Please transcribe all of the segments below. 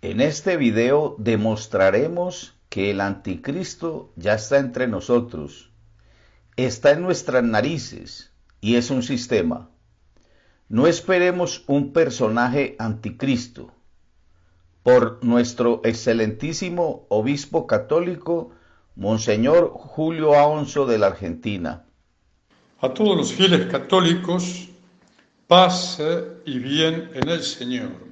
En este video demostraremos que el anticristo ya está entre nosotros, está en nuestras narices y es un sistema. No esperemos un personaje anticristo. Por nuestro excelentísimo obispo católico, Monseñor Julio Aonzo de la Argentina. A todos los fieles católicos, paz y bien en el Señor.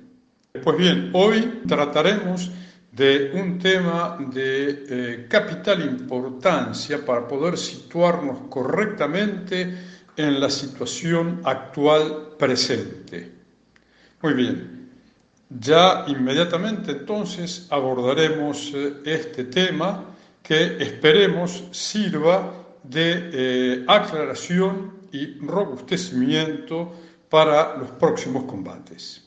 Pues bien, hoy trataremos de un tema de capital importancia para poder situarnos correctamente en la situación actual presente. Muy bien, ya inmediatamente entonces abordaremos este tema que esperemos sirva de aclaración y robustecimiento para los próximos combates.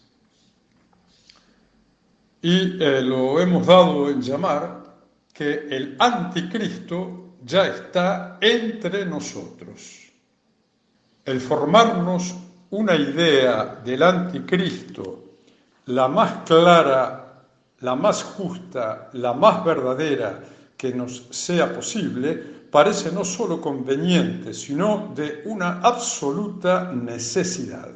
Y lo hemos dado en llamar que el anticristo ya está entre nosotros. El formarnos una idea del anticristo, la más clara, la más justa, la más verdadera que nos sea posible, parece no solo conveniente, sino de una absoluta necesidad.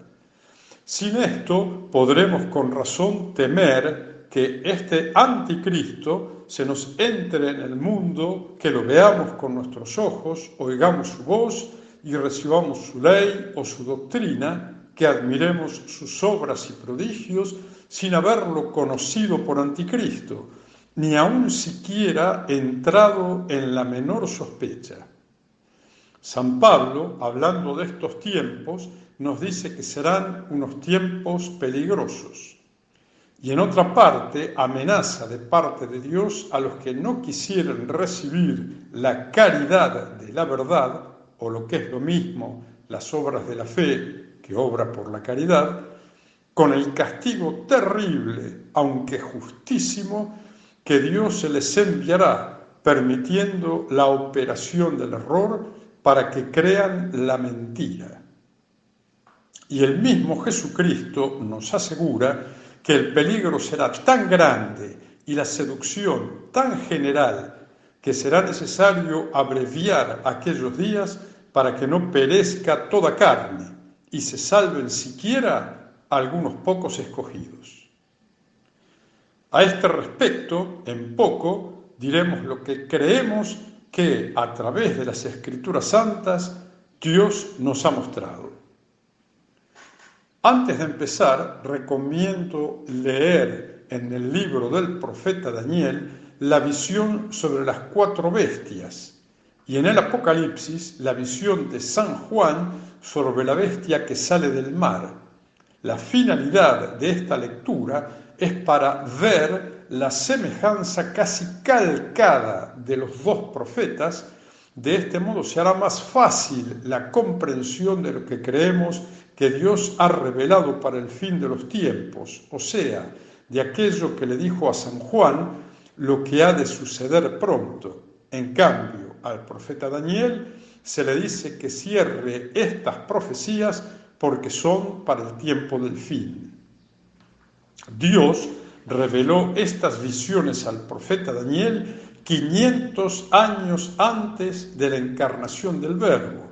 Sin esto, podremos con razón temer que este anticristo se nos entre en el mundo, que lo veamos con nuestros ojos, oigamos su voz y recibamos su ley o su doctrina, que admiremos sus obras y prodigios sin haberlo conocido por anticristo, ni aun siquiera entrado en la menor sospecha. San Pablo, hablando de estos tiempos, nos dice que serán unos tiempos peligrosos. Y en otra parte, amenaza de parte de Dios a los que no quisieran recibir la caridad de la verdad, o lo que es lo mismo, las obras de la fe que obra por la caridad, con el castigo terrible, aunque justísimo, que Dios se les enviará, permitiendo la operación del error para que crean la mentira. Y el mismo Jesucristo nos asegura que el peligro será tan grande y la seducción tan general que será necesario abreviar aquellos días para que no perezca toda carne y se salven siquiera algunos pocos escogidos. A este respecto, en poco, diremos lo que creemos que a través de las Escrituras Santas Dios nos ha mostrado. Antes de empezar, recomiendo leer en el libro del profeta Daniel la visión sobre las 4 bestias y en el Apocalipsis la visión de San Juan sobre la bestia que sale del mar. La finalidad de esta lectura es para ver la semejanza casi calcada de los 2 profetas. De este modo se hará más fácil la comprensión de lo que creemos que Dios ha revelado para el fin de los tiempos, o sea, de aquello que le dijo a San Juan lo que ha de suceder pronto. En cambio, al profeta Daniel se le dice que cierre estas profecías porque son para el tiempo del fin. Dios reveló estas visiones al profeta Daniel 500 años antes de la encarnación del Verbo,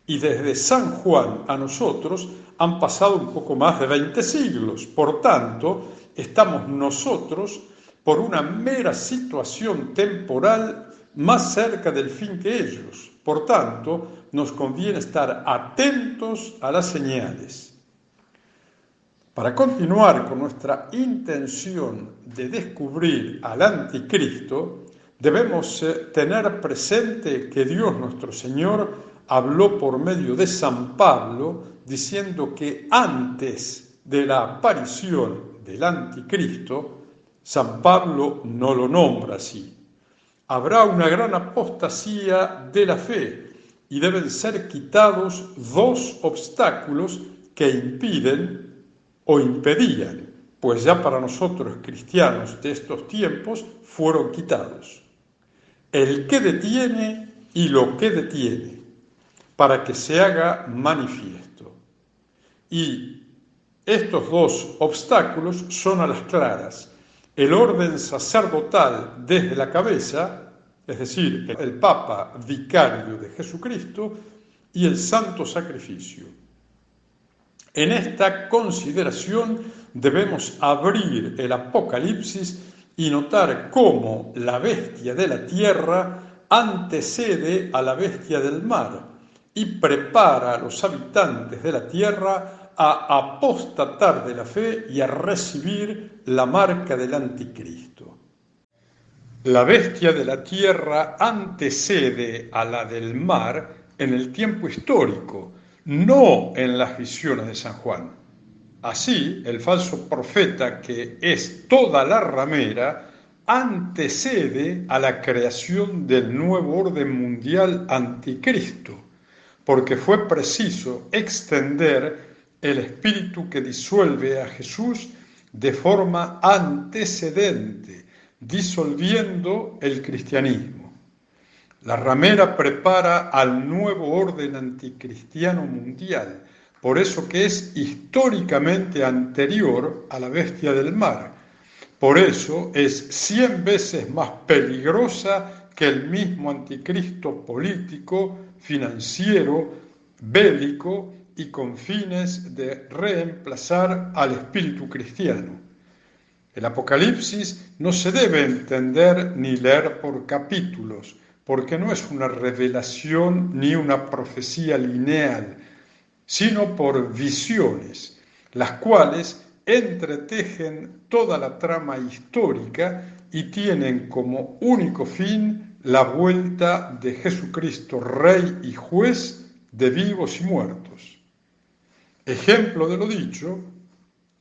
y desde San Juan a nosotros han pasado un poco más de 20 siglos. Por tanto, estamos nosotros, por una mera situación temporal, más cerca del fin que ellos. Por tanto, nos conviene estar atentos a las señales. Para continuar con nuestra intención de descubrir al anticristo, debemos tener presente que Dios nuestro Señor habló por medio de San Pablo diciendo que antes de la aparición del anticristo, San Pablo no lo nombra así. Habrá una gran apostasía de la fe y deben ser quitados 2 obstáculos que impiden o impedían, pues ya para nosotros cristianos de estos tiempos fueron quitados. El que detiene y lo que detiene, para que se haga manifiesto. Y estos 2 obstáculos son a las claras: el orden sacerdotal desde la cabeza, es decir, el Papa vicario de Jesucristo, y el santo sacrificio. En esta consideración debemos abrir el Apocalipsis y notar cómo la bestia de la tierra antecede a la bestia del mar y prepara a los habitantes de la tierra a apostatar de la fe y a recibir la marca del anticristo. La bestia de la tierra antecede a la del mar en el tiempo histórico, no en las visiones de San Juan. Así, el falso profeta, que es toda la ramera, antecede a la creación del nuevo orden mundial anticristo, porque fue preciso extender el espíritu que disuelve a Jesús de forma antecedente, disolviendo el cristianismo. La ramera prepara al nuevo orden anticristiano mundial, por eso que es históricamente anterior a la bestia del mar. Por eso es 100 veces más peligrosa que el mismo anticristo político, financiero, bélico y con fines de reemplazar al espíritu cristiano. El Apocalipsis no se debe entender ni leer por capítulos, porque no es una revelación ni una profecía lineal, sino por visiones, las cuales entretejen toda la trama histórica y tienen como único fin la vuelta de Jesucristo, Rey y Juez de vivos y muertos. Ejemplo de lo dicho,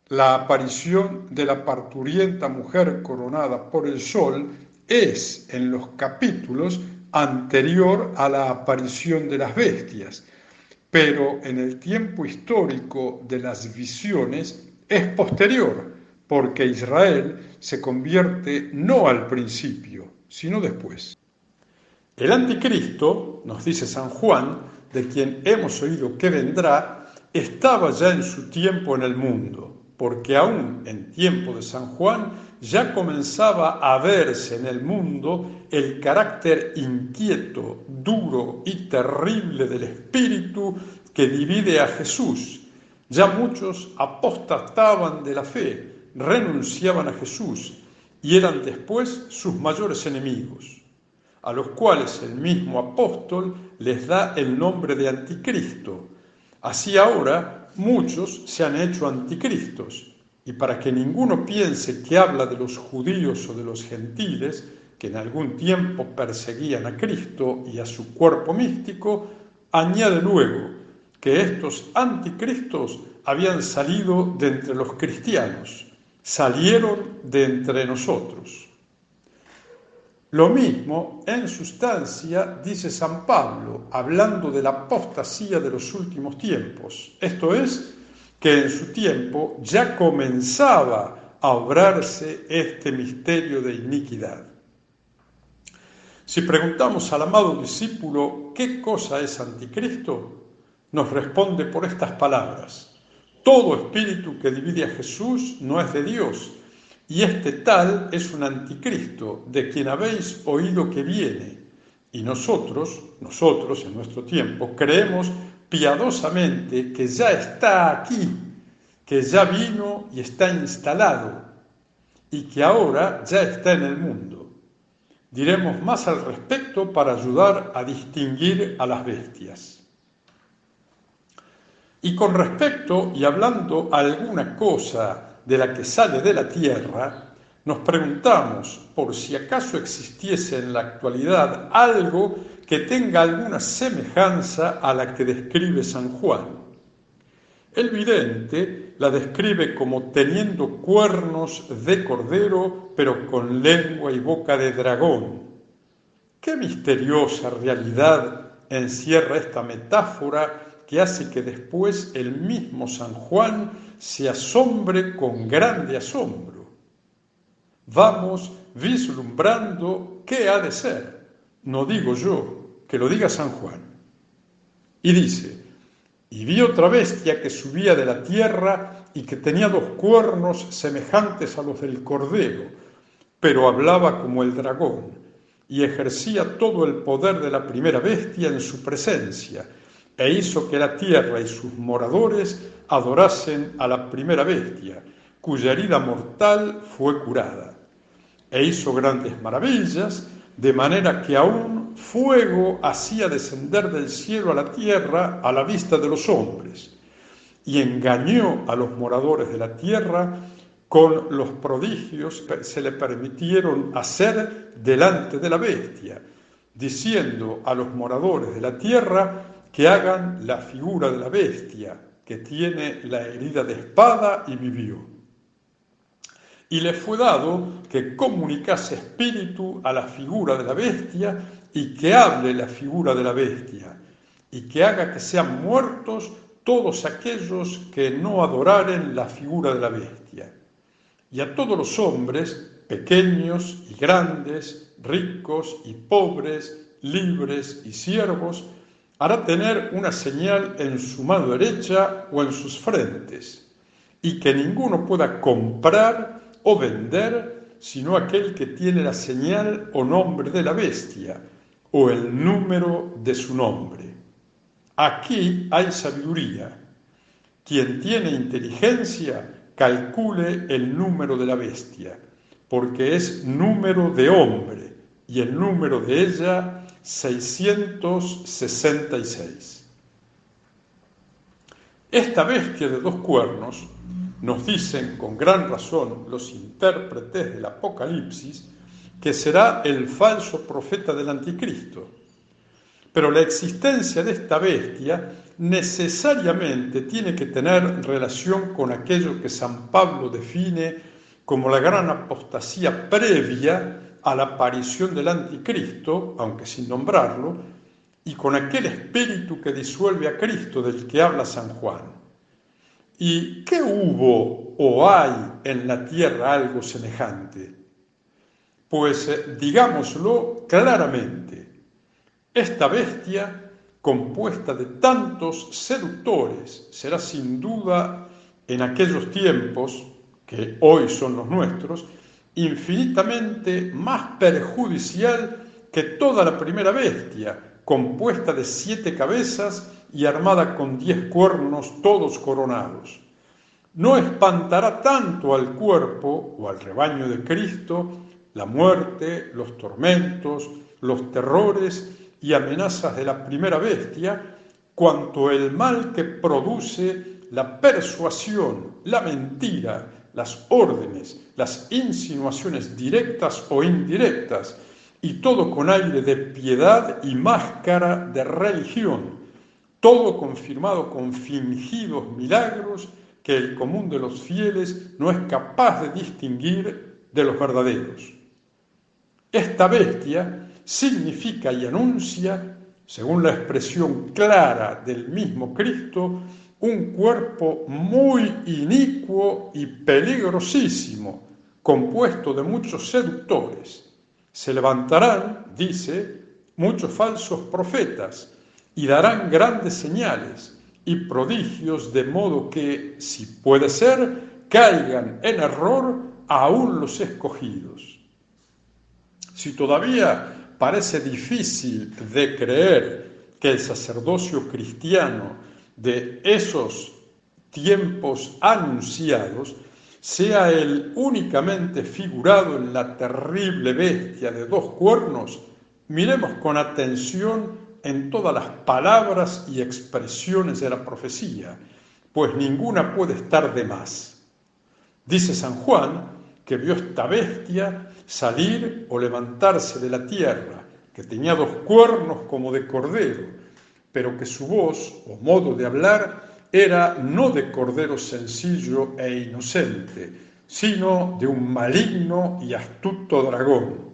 la aparición de la parturienta mujer coronada por el sol es en los capítulos anterior a la aparición de las bestias, pero en el tiempo histórico de las visiones es posterior, porque Israel se convierte no al principio, sino después. El anticristo, nos dice San Juan, de quien hemos oído que vendrá, estaba ya en su tiempo en el mundo, porque aún en tiempo de San Juan ya comenzaba a verse en el mundo el carácter inquieto, duro y terrible del espíritu que divide a Jesús. Ya muchos apostataban de la fe, renunciaban a Jesús y eran después sus mayores enemigos, a los cuales el mismo apóstol les da el nombre de anticristo. Así ahora muchos se han hecho anticristos, y para que ninguno piense que habla de los judíos o de los gentiles, que en algún tiempo perseguían a Cristo y a su cuerpo místico, añade luego que estos anticristos habían salido de entre los cristianos, salieron de entre nosotros. Lo mismo, en sustancia, dice San Pablo, hablando de la apostasía de los últimos tiempos. Esto es, que en su tiempo ya comenzaba a obrarse este misterio de iniquidad. Si preguntamos al amado discípulo qué cosa es anticristo, nos responde por estas palabras: todo espíritu que divide a Jesús no es de Dios, y este tal es un anticristo, de quien habéis oído que viene. Y nosotros en nuestro tiempo, creemos piadosamente que ya está aquí, que ya vino y está instalado, y que ahora ya está en el mundo. Diremos más al respecto para ayudar a distinguir a las bestias. Y con respecto, y hablando alguna cosa de la que sale de la tierra, nos preguntamos por si acaso existiese en la actualidad algo que tenga alguna semejanza a la que describe San Juan. El vidente la describe como teniendo cuernos de cordero, pero con lengua y boca de dragón. ¿Qué misteriosa realidad encierra esta metáfora que hace que después el mismo San Juan se asombre con grande asombro? Vamos vislumbrando qué ha de ser. No digo yo, que lo diga San Juan. Y dice: y vi otra bestia que subía de la tierra y que tenía 2 cuernos semejantes a los del cordero, pero hablaba como el dragón y ejercía todo el poder de la primera bestia en su presencia, e hizo que la tierra y sus moradores adorasen a la primera bestia, cuya herida mortal fue curada. E hizo grandes maravillas, de manera que aún fuego hacía descender del cielo a la tierra a la vista de los hombres, y engañó a los moradores de la tierra con los prodigios que se le permitieron hacer delante de la bestia, diciendo a los moradores de la tierra que hagan la figura de la bestia, que tiene la herida de espada y vivió. Y le fue dado que comunicase espíritu a la figura de la bestia y que hable la figura de la bestia, y que haga que sean muertos todos aquellos que no adoraren la figura de la bestia. Y a todos los hombres, pequeños y grandes, ricos y pobres, libres y siervos, hará tener una señal en su mano derecha o en sus frentes, y que ninguno pueda comprar o vender sino aquel que tiene la señal o nombre de la bestia o el número de su nombre. Aquí hay sabiduría. Quien tiene inteligencia, calcule el número de la bestia, porque es número de hombre, y el número de ella 666. Esta bestia de 2 cuernos, nos dicen con gran razón los intérpretes del Apocalipsis, que será el falso profeta del Anticristo. Pero la existencia de esta bestia necesariamente tiene que tener relación con aquello que San Pablo define como la gran apostasía previa a la aparición del Anticristo, aunque sin nombrarlo, y con aquel espíritu que disuelve a Cristo del que habla San Juan. ¿Y qué hubo o hay en la tierra algo semejante? Pues digámoslo claramente, esta bestia, compuesta de tantos seductores, será sin duda en aquellos tiempos, que hoy son los nuestros, infinitamente más perjudicial que toda la primera bestia, compuesta de 7 cabezas y armada con 10 cuernos todos coronados. No espantará tanto al cuerpo o al rebaño de Cristo la muerte, los tormentos, los terrores y amenazas de la primera bestia, cuanto el mal que produce la persuasión, la mentira, las órdenes, las insinuaciones directas o indirectas, y todo con aire de piedad y máscara de religión, todo confirmado con fingidos milagros que el común de los fieles no es capaz de distinguir de los verdaderos. Esta bestia significa y anuncia, según la expresión clara del mismo Cristo, un cuerpo muy inicuo y peligrosísimo, compuesto de muchos seductores. Se levantarán, dice, muchos falsos profetas y darán grandes señales y prodigios, de modo que, si puede ser, caigan en error aún los escogidos. Si todavía parece difícil de creer que el sacerdocio cristiano de esos tiempos anunciados sea el únicamente figurado en la terrible bestia de 2 cuernos, miremos con atención en todas las palabras y expresiones de la profecía, pues ninguna puede estar de más. Dice San Juan que vio esta bestia salir o levantarse de la tierra, que tenía 2 cuernos como de cordero, pero que su voz o modo de hablar era no de cordero sencillo e inocente, sino de un maligno y astuto dragón.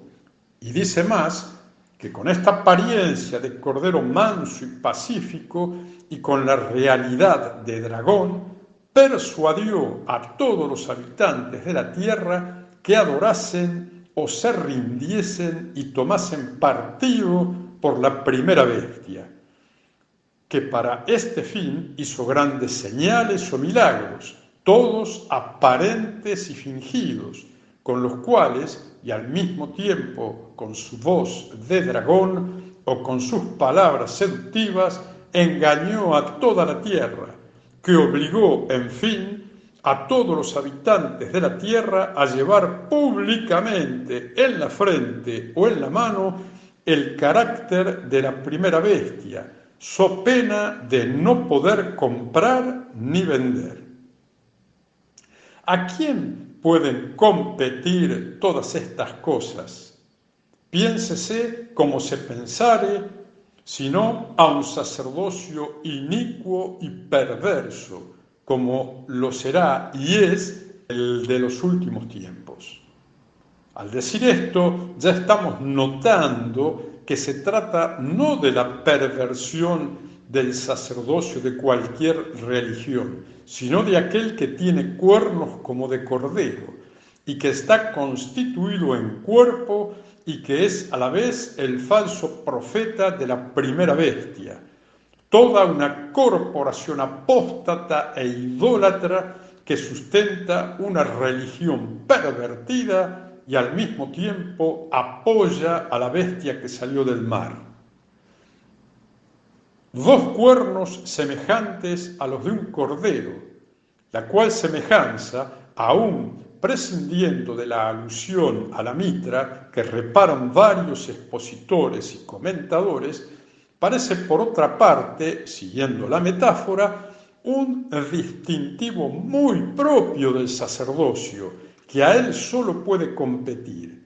Y dice más, que con esta apariencia de cordero manso y pacífico y con la realidad de dragón, persuadió a todos los habitantes de la tierra que adorasen o se rindiesen y tomasen partido por la primera bestia, que para este fin hizo grandes señales o milagros, todos aparentes y fingidos, con los cuales y al mismo tiempo con su voz de dragón o con sus palabras seductivas engañó a toda la tierra, que obligó, en fin, a todos los habitantes de la tierra a llevar públicamente en la frente o en la mano el carácter de la primera bestia, so pena de no poder comprar ni vender. ¿A quién pueden competir todas estas cosas? Piénsese como se pensare, sino a un sacerdocio inicuo y perverso, como lo será y es el de los últimos tiempos. Al decir esto, ya estamos notando que se trata no de la perversión del sacerdocio de cualquier religión, sino de aquel que tiene cuernos como de cordero y que está constituido en cuerpo y que es a la vez el falso profeta de la primera bestia, toda una corporación apóstata e idólatra que sustenta una religión pervertida y al mismo tiempo apoya a la bestia que salió del mar. Dos cuernos semejantes a los de un cordero, la cual semejanza, aún prescindiendo de la alusión a la mitra que reparan varios expositores y comentadores, parece por otra parte, siguiendo la metáfora, un distintivo muy propio del sacerdocio, que a él solo puede competir.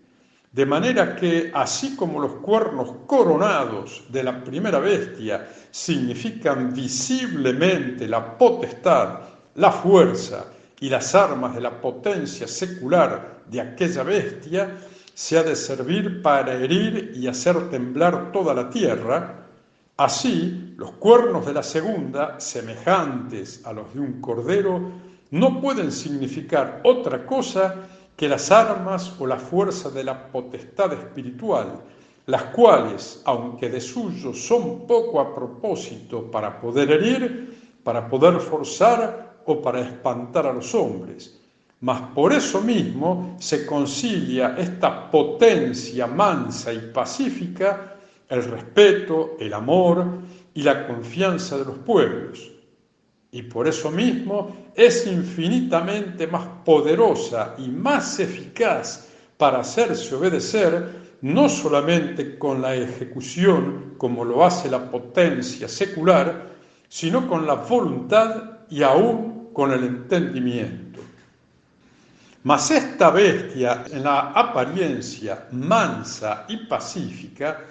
De manera que, así como los cuernos coronados de la primera bestia significan visiblemente la potestad, la fuerza y las armas de la potencia secular de aquella bestia, se ha de servir para herir y hacer temblar toda la tierra, así los cuernos de la segunda, semejantes a los de un cordero, no pueden significar otra cosa que las armas o la fuerza de la potestad espiritual, las cuales, aunque de suyo son poco a propósito para poder herir, para poder forzar o para espantar a los hombres, mas por eso mismo se concilia esta potencia mansa y pacífica, el respeto, el amor y la confianza de los pueblos. Y por eso mismo es infinitamente más poderosa y más eficaz para hacerse obedecer, no solamente con la ejecución, como lo hace la potencia secular, sino con la voluntad y aún con el entendimiento. Mas esta bestia, en la apariencia mansa y pacífica,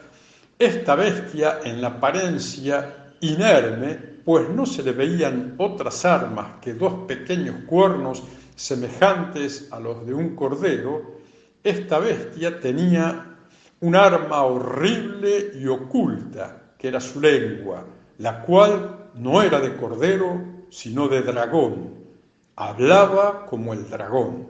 esta bestia en la apariencia inerme, pues no se le veían otras armas que dos pequeños cuernos semejantes a los de un cordero, esta bestia tenía un arma horrible y oculta, que era su lengua, la cual no era de cordero, sino de dragón. Hablaba como el dragón.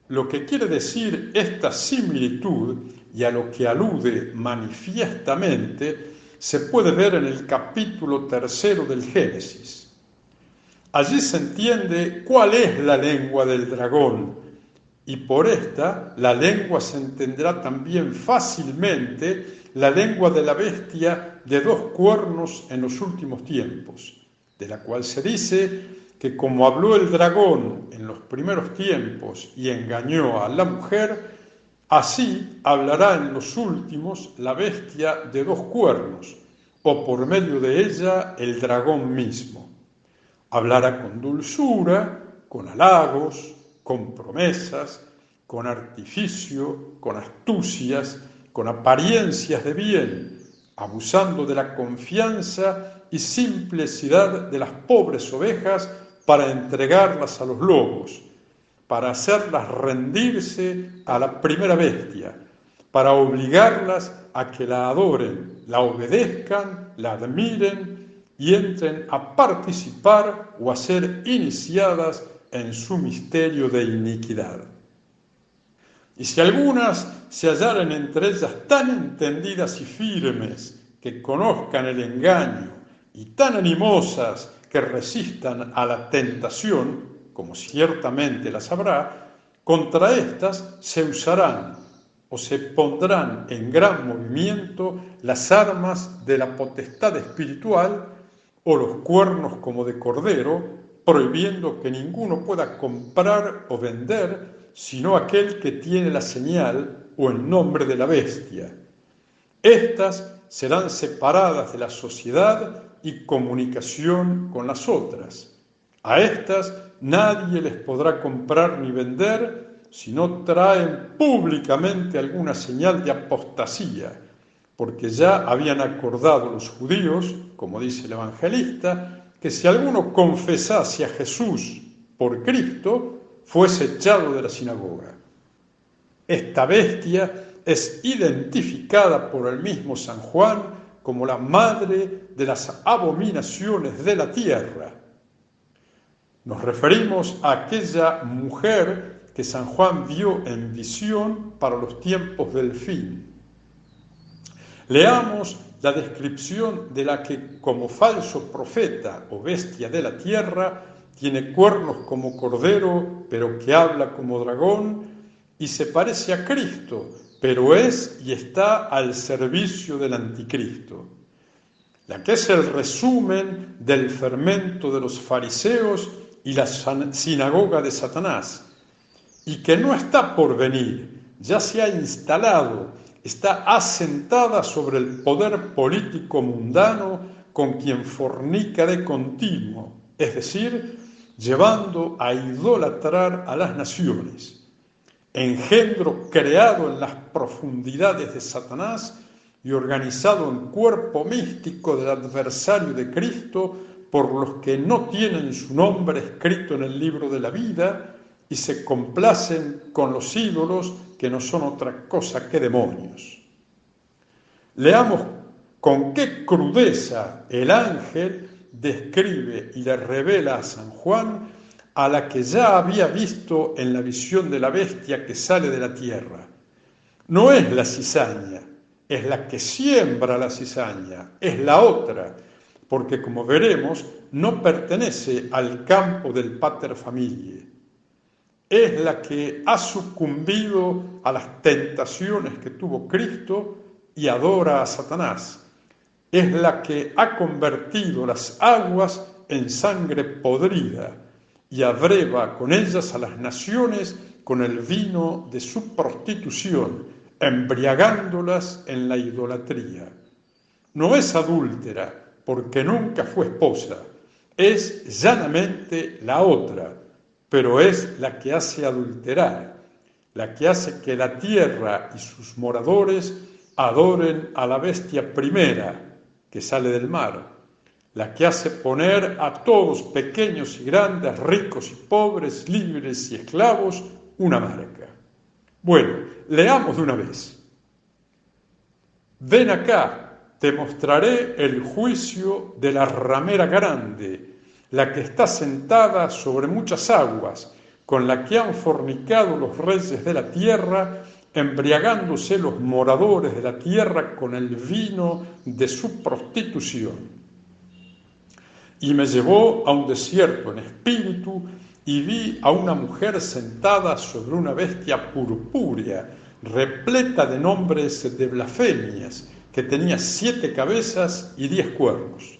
Lo que quiere decir esta similitud y a lo que alude manifiestamente se puede ver en el capítulo 3 del Génesis. Allí se entiende cuál es la lengua del dragón, y por esta la lengua se entenderá también fácilmente la lengua de la bestia de dos cuernos en los últimos tiempos, de la cual se dice que como habló el dragón en los primeros tiempos y engañó a la mujer, así hablará en los últimos la bestia de dos cuernos, o por medio de ella el dragón mismo. Hablará con dulzura, con halagos, con promesas, con artificio, con astucias, con apariencias de bien, abusando de la confianza y simplicidad de las pobres ovejas para entregarlas a los lobos, para hacerlas rendirse a la primera bestia, para obligarlas a que la adoren, la obedezcan, la admiren y entren a participar o a ser iniciadas en su misterio de iniquidad. Y si algunas se hallaren entre ellas tan entendidas y firmes que conozcan el engaño y tan animosas que resistan a la tentación, como ciertamente las habrá, Contra estas se usarán o se pondrán en gran movimiento las armas de la potestad espiritual o los cuernos como de cordero, prohibiendo que ninguno pueda comprar o vender sino aquel que tiene la señal o el nombre de la bestia. Estas serán separadas de la sociedad y comunicación con las otras. A estas nadie les podrá comprar ni vender si no traen públicamente alguna señal de apostasía, porque ya habían acordado los judíos, como dice el evangelista, que si alguno confesase a Jesús por Cristo, fuese echado de la sinagoga. Esta bestia es identificada por el mismo San Juan como la madre de las abominaciones de la tierra. Nos referimos a aquella mujer que San Juan vio en visión para los tiempos del fin. Leamos la descripción de la que, como falso profeta o bestia de la tierra, tiene cuernos como cordero, pero que habla como dragón, y se parece a Cristo, pero es y está al servicio del anticristo. La que es el resumen del fermento de los fariseos y la sinagoga de Satanás, y que no está por venir, ya se ha instalado, está asentada sobre el poder político mundano con quien fornica de continuo, es decir, llevando a idolatrar a las naciones. Engendro creado en las profundidades de Satanás y organizado en cuerpo místico del adversario de Cristo por los que no tienen su nombre escrito en el libro de la vida y se complacen con los ídolos que no son otra cosa que demonios. Leamos con qué crudeza el ángel describe y le revela a San Juan a la que ya había visto en la visión de la bestia que sale de la tierra. No es la cizaña, es la que siembra la cizaña, es la otra, porque como veremos, no pertenece al campo del pater familiae. Es la que ha sucumbido a las tentaciones que tuvo Cristo y adora a Satanás. Es la que ha convertido las aguas en sangre podrida y abreva con ellas a las naciones con el vino de su prostitución, embriagándolas en la idolatría. No es adúltera, porque nunca fue esposa, es llanamente la otra, pero es la que hace adulterar, la que hace que la tierra y sus moradores adoren a la bestia primera que sale del mar, la que hace poner a todos, pequeños y grandes, ricos y pobres, libres y esclavos, una marca. Bueno, leamos de una vez. Ven acá, te mostraré el juicio de la ramera grande, la que está sentada sobre muchas aguas, con la que han fornicado los reyes de la tierra, embriagándose los moradores de la tierra con el vino de su prostitución. Y me llevó a un desierto en espíritu, y vi a una mujer sentada sobre una bestia purpúrea, repleta de nombres de blasfemias, que tenía 7 cabezas y 10 cuernos.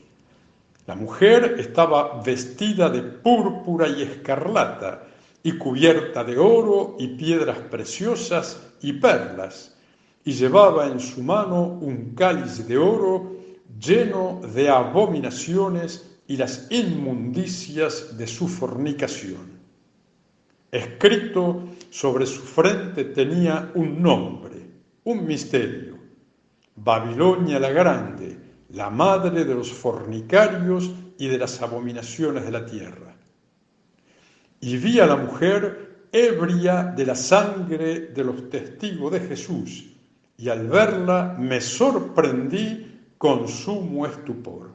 La mujer estaba vestida de púrpura y escarlata, y cubierta de oro y piedras preciosas y perlas, y llevaba en su mano un cáliz de oro lleno de abominaciones y las inmundicias de su fornicación. Escrito sobre su frente tenía un nombre, un misterio: Babilonia la Grande, la madre de los fornicarios y de las abominaciones de la tierra. Y vi a la mujer ebria de la sangre de los testigos de Jesús, y al verla me sorprendí con sumo estupor.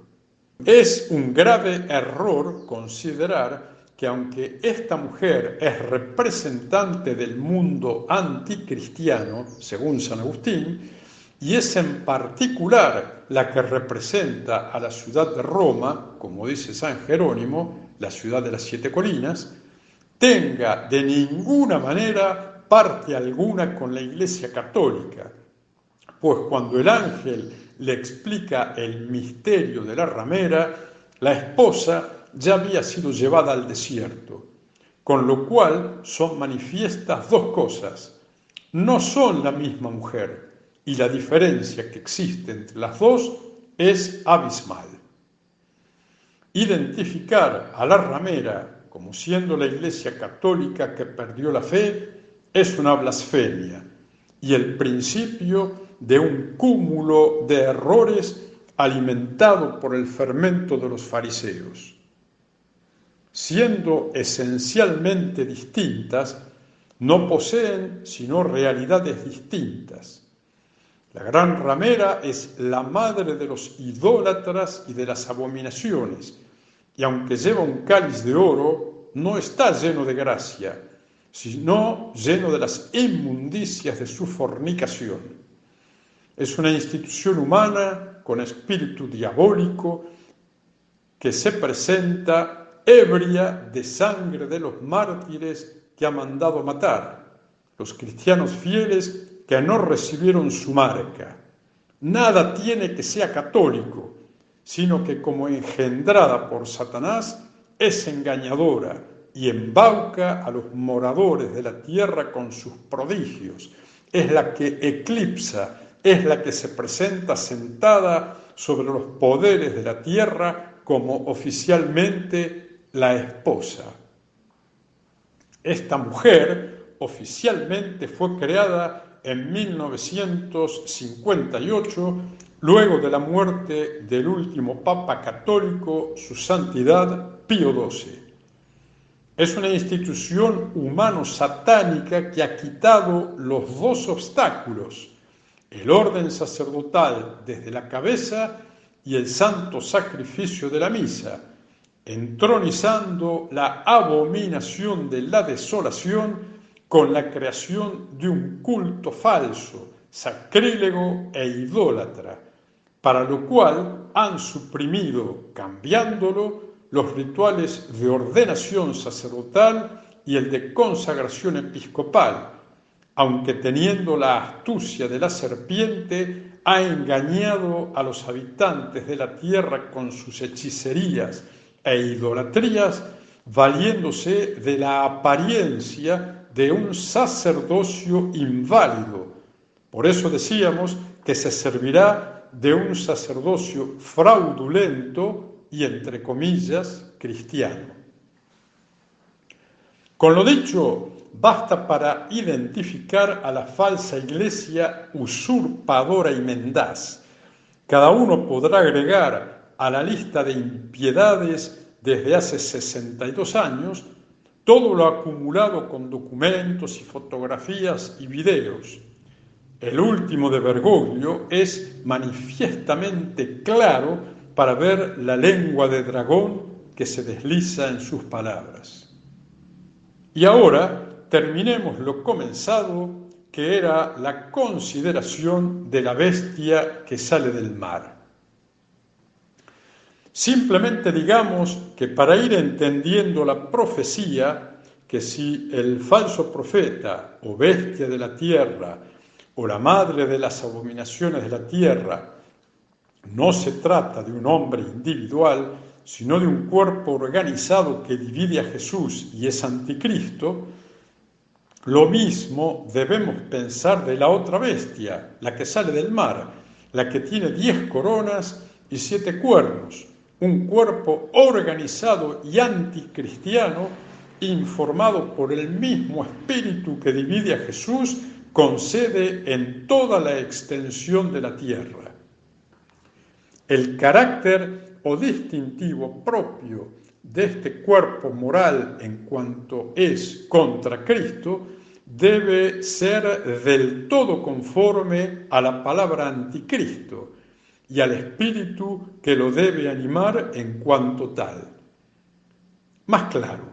Es un grave error considerar que aunque esta mujer es representante del mundo anticristiano, según San Agustín, y es en particular la que representa a la ciudad de Roma, como dice San Jerónimo, la ciudad de las 7 colinas, tenga de ninguna manera parte alguna con la Iglesia Católica, pues cuando el ángel le explica el misterio de la ramera, la esposa ya había sido llevada al desierto, con lo cual son manifiestas dos cosas. No son la misma mujer, y la diferencia que existe entre las dos es abismal. Identificar a la ramera como siendo la Iglesia Católica que perdió la fe es una blasfemia y el principio de un cúmulo de errores alimentado por el fermento de los fariseos. Siendo esencialmente distintas, no poseen sino realidades distintas. La gran ramera es la madre de los idólatras y de las abominaciones, y aunque lleva un cáliz de oro, no está lleno de gracia, sino lleno de las inmundicias de su fornicación. Es una institución humana con espíritu diabólico que se presenta ebria de sangre de los mártires que ha mandado matar, los cristianos fieles que no recibieron su marca. Nada tiene que sea católico, sino que como engendrada por Satanás es engañadora y embauca a los moradores de la tierra con sus prodigios. Es la que eclipsa, es la que se presenta sentada sobre los poderes de la tierra como oficialmente la esposa. Esta mujer oficialmente fue creada en 1958, luego de la muerte del último Papa católico, su Santidad Pío XII. Es una institución humano-satánica que ha quitado los dos obstáculos, el orden sacerdotal desde la cabeza y el santo sacrificio de la misa, entronizando la abominación de la desolación con la creación de un culto falso, sacrílego e idólatra, para lo cual han suprimido, cambiándolo, los rituales de ordenación sacerdotal y el de consagración episcopal, aunque teniendo la astucia de la serpiente, ha engañado a los habitantes de la tierra con sus hechicerías e idolatrías, valiéndose de la apariencia de un sacerdocio inválido. Por eso decíamos que se servirá de un sacerdocio fraudulento y, entre comillas, cristiano. Con lo dicho, basta para identificar a la falsa iglesia usurpadora y mendaz. Cada uno podrá agregar a la lista de impiedades desde hace 62 años todo lo acumulado con documentos y fotografías y videos. El último de Bergoglio es manifiestamente claro para ver la lengua de dragón que se desliza en sus palabras. Y ahora terminemos lo comenzado, que era la consideración de la bestia que sale del mar. Simplemente digamos que para ir entendiendo la profecía, que si el falso profeta o bestia de la tierra o la madre de las abominaciones de la tierra no se trata de un hombre individual, sino de un cuerpo organizado que divide a Jesús y es anticristo, lo mismo debemos pensar de la otra bestia, la que sale del mar, la que tiene 10 coronas y 7 cuernos, un cuerpo organizado y anticristiano, informado por el mismo espíritu que divide a Jesús, con sede en toda la extensión de la tierra. El carácter o distintivo propio de este cuerpo moral en cuanto es contra Cristo debe ser del todo conforme a la palabra anticristo y al espíritu que lo debe animar en cuanto tal. Más claro,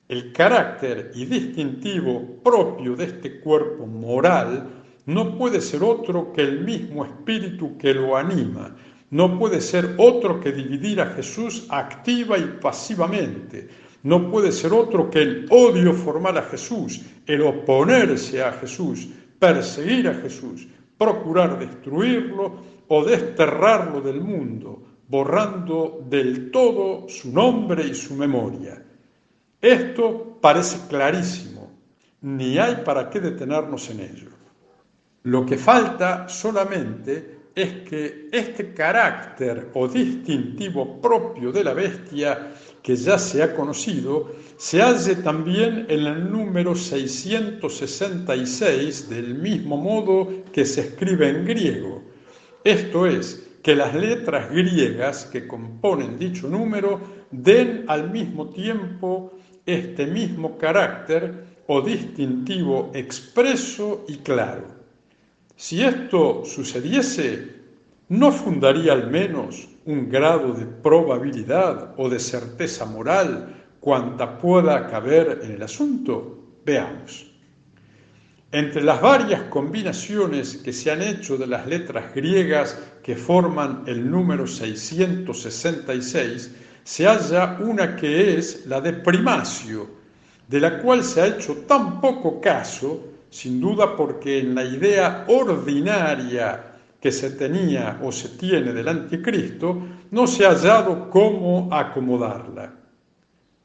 el carácter y distintivo propio de este cuerpo moral no puede ser otro que el mismo espíritu que lo anima, no puede ser otro que dividir a Jesús activa y pasivamente, no puede ser otro que el odio formal a Jesús, el oponerse a Jesús, perseguir a Jesús, procurar destruirlo o desterrarlo del mundo, borrando del todo su nombre y su memoria. Esto parece clarísimo, ni hay para qué detenernos en ello. Lo que falta solamente es que este carácter o distintivo propio de la bestia que ya se ha conocido se halle también en el número 666 del mismo modo que se escribe en griego. Esto es, que las letras griegas que componen dicho número den al mismo tiempo este mismo carácter o distintivo expreso y claro. Si esto sucediese, ¿no fundaría al menos un grado de probabilidad o de certeza moral cuanta pueda caber en el asunto? Veamos. Entre las varias combinaciones que se han hecho de las letras griegas que forman el número 666, se halla una que es la de primacio, de la cual se ha hecho tan poco caso, sin duda porque en la idea ordinaria que se tenía o se tiene del anticristo, no se ha hallado cómo acomodarla.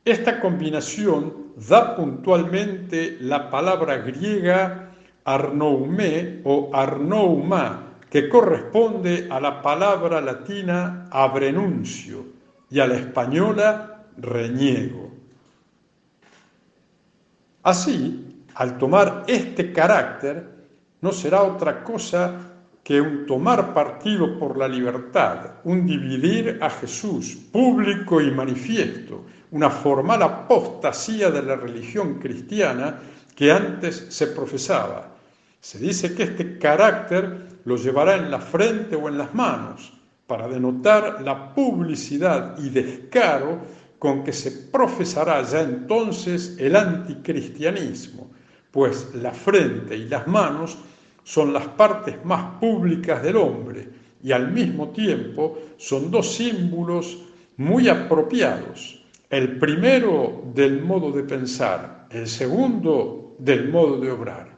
Esta combinación da puntualmente la palabra griega arnoumé o arnouma, que corresponde a la palabra latina abrenuncio y a la española reniego. Así, al tomar este carácter, no será otra cosa que un tomar partido por la libertad, un dividir a Jesús, público y manifiesto, una formal apostasía de la religión cristiana que antes se profesaba. Se dice que este carácter lo llevará en la frente o en las manos, para denotar la publicidad y descaro con que se profesará ya entonces el anticristianismo, pues la frente y las manos son las partes más públicas del hombre y al mismo tiempo son dos símbolos muy apropiados. El primero del modo de pensar, el segundo del modo de obrar.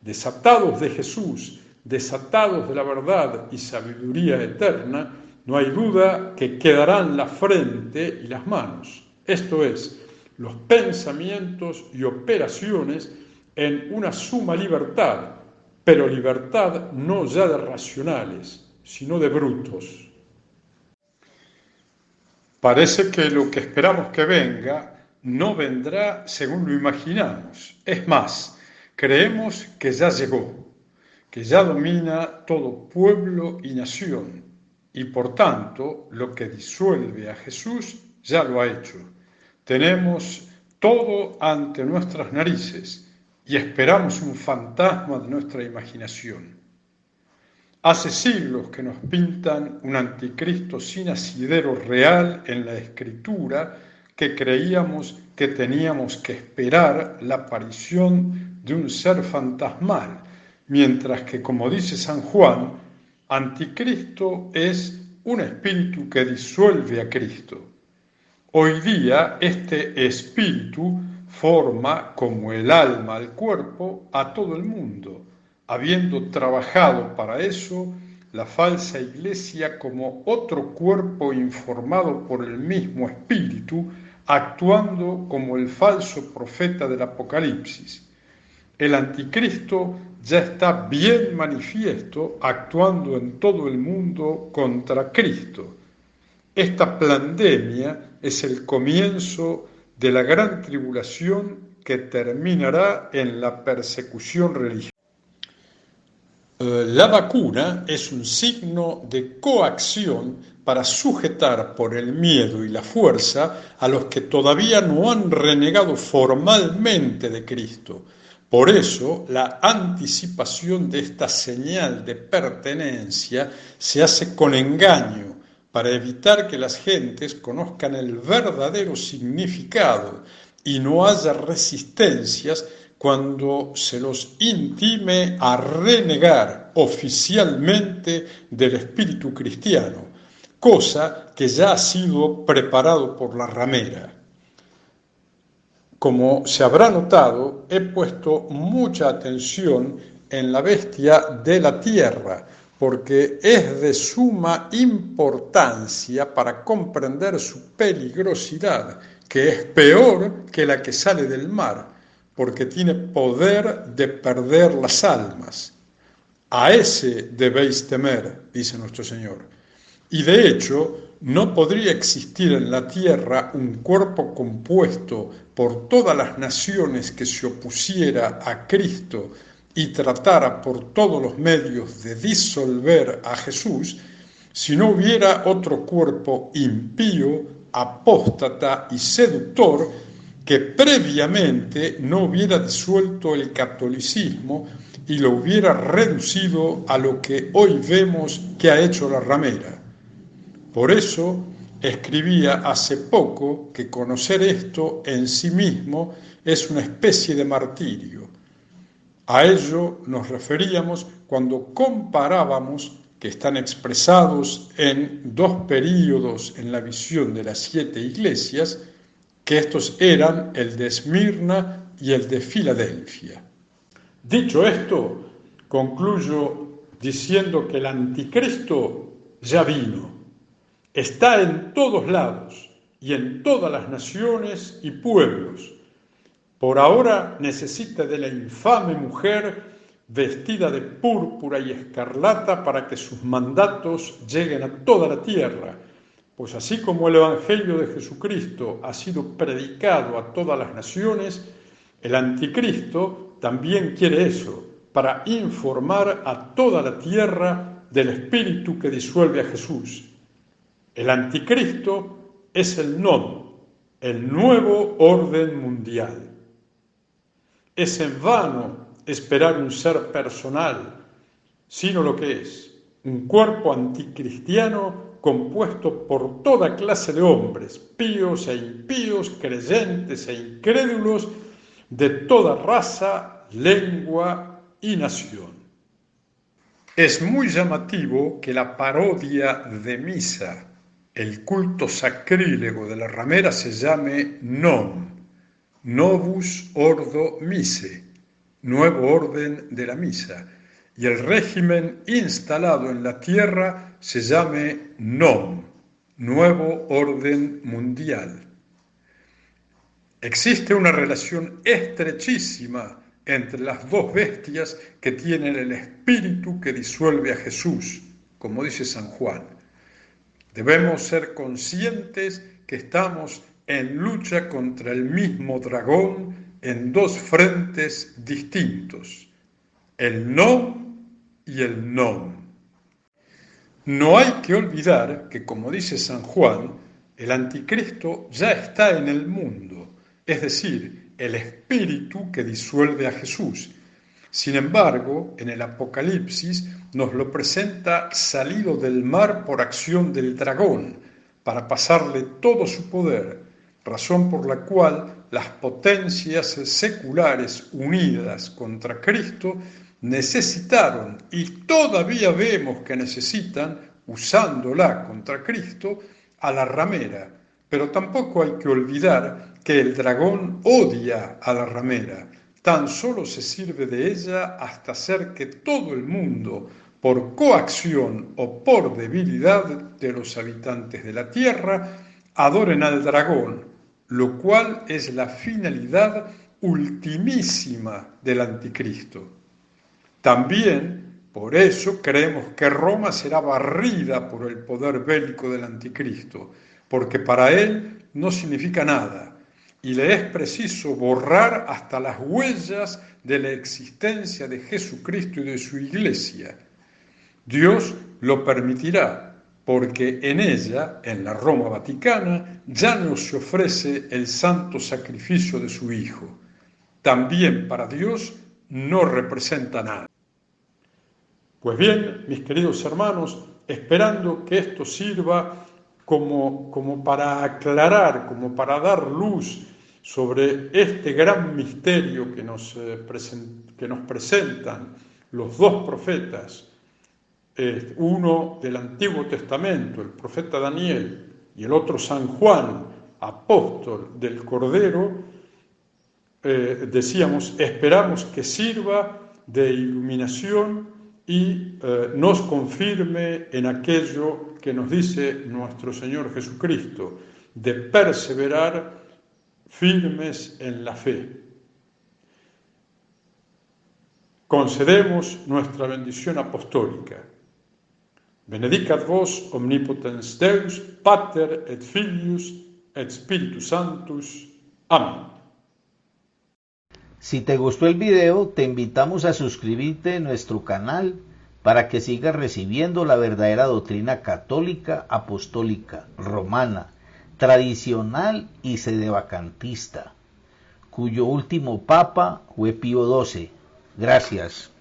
Desatados de Jesús, desatados de la verdad y sabiduría eterna, no hay duda que quedarán la frente y las manos, esto es, los pensamientos y operaciones en una suma libertad, pero libertad no ya de racionales, sino de brutos. Parece que lo que esperamos que venga no vendrá según lo imaginamos. Es más, creemos que ya llegó, que ya domina todo pueblo y nación, y por tanto lo que disuelve a Jesús ya lo ha hecho. Tenemos todo ante nuestras narices y esperamos un fantasma de nuestra imaginación. Hace siglos que nos pintan un anticristo sin asidero real en la Escritura, que creíamos que teníamos que esperar la aparición de un ser fantasmal, mientras que, como dice San Juan, anticristo es un espíritu que disuelve a Cristo. Hoy día este espíritu forma como el alma al cuerpo a todo el mundo, habiendo trabajado para eso la falsa iglesia como otro cuerpo informado por el mismo espíritu, actuando como el falso profeta del Apocalipsis. El anticristo ya está bien manifiesto, actuando en todo el mundo contra Cristo. Esta pandemia es el comienzo de la gran tribulación que terminará en la persecución religiosa. La vacuna es un signo de coacción para sujetar por el miedo y la fuerza a los que todavía no han renegado formalmente de Cristo. Por eso, la anticipación de esta señal de pertenencia se hace con engaño, para evitar que las gentes conozcan el verdadero significado y no haya resistencias cuando se los intime a renegar oficialmente del espíritu cristiano, cosa que ya ha sido preparado por la ramera. como se habrá notado, he puesto mucha atención en la bestia de la tierra, porque es de suma importancia para comprender su peligrosidad, que es peor que la que sale del mar, porque tiene poder de perder las almas. A ese debéis temer, dice nuestro Señor. Y de hecho, no podría existir en la tierra un cuerpo compuesto por todas las naciones que se opusiera a Cristo y tratara por todos los medios de disolver a Jesús, si no hubiera otro cuerpo impío, apóstata y seductor que previamente no hubiera disuelto el catolicismo y lo hubiera reducido a lo que hoy vemos que ha hecho la ramera. Por eso escribía hace poco que conocer esto en sí mismo es una especie de martirio. A ello nos referíamos cuando comparábamos que están expresados en dos períodos en la visión de las 7 iglesias, que estos eran el de Esmirna y el de Filadelfia. Dicho esto, concluyo diciendo que el anticristo ya vino. Está en todos lados y en todas las naciones y pueblos. Por ahora necesita de la infame mujer vestida de púrpura y escarlata para que sus mandatos lleguen a toda la tierra, pues así como el Evangelio de Jesucristo ha sido predicado a todas las naciones, el anticristo también quiere eso, para informar a toda la tierra del espíritu que disuelve a Jesús. El anticristo es el nodo, el nuevo orden mundial. Es en vano esperar un ser personal, sino lo que es un cuerpo anticristiano compuesto por toda clase de hombres, píos e impíos, creyentes e incrédulos, de toda raza, lengua y nación. Es muy llamativo que la parodia de misa, el culto sacrílego de la ramera, se llame Novus Ordo Mise, nuevo orden de la misa, y el régimen instalado en la tierra se llame nuevo orden mundial. Existe una relación estrechísima entre las dos bestias que tienen el espíritu que disuelve a Jesús, como dice San Juan. Debemos ser conscientes que estamos en lucha contra el mismo dragón en dos frentes distintos, el no y el non. No hay que olvidar que, como dice San Juan, el anticristo ya está en el mundo, es decir, el espíritu que disuelve a Jesús. Sin embargo, en el Apocalipsis nos lo presenta salido del mar por acción del dragón, para pasarle todo su poder, razón por la cual las potencias seculares unidas contra Cristo necesitaron, y todavía vemos que necesitan, usándola contra Cristo, a la ramera. Pero tampoco hay que olvidar que el dragón odia a la ramera, tan solo se sirve de ella hasta hacer que todo el mundo, por coacción o por debilidad de los habitantes de la tierra, adoren al dragón, lo cual es la finalidad ultimísima del anticristo. También, por eso, creemos que Roma será barrida por el poder bélico del anticristo, porque para él no significa nada, y le es preciso borrar hasta las huellas de la existencia de Jesucristo y de su iglesia. Dios lo permitirá, porque en ella, en la Roma Vaticana, ya no se ofrece el santo sacrificio de su Hijo. También para Dios no representa nada. Pues bien, mis queridos hermanos, esperando que esto sirva como para aclarar, como para dar luz sobre este gran misterio que nos presentan los dos profetas, uno del Antiguo Testamento, el profeta Daniel, y el otro San Juan, apóstol del Cordero, decíamos, esperamos que sirva de iluminación y nos confirme en aquello que nos dice nuestro Señor Jesucristo, de perseverar firmes en la fe. Concedemos nuestra bendición apostólica. Benedicat vos omnipotens Deus, Pater et Filius et Spiritus Sanctus. Amén. Si te gustó el video, te invitamos a suscribirte a nuestro canal para que sigas recibiendo la verdadera doctrina católica, apostólica, romana, tradicional y sedevacantista, cuyo último papa fue Pío XII. Gracias.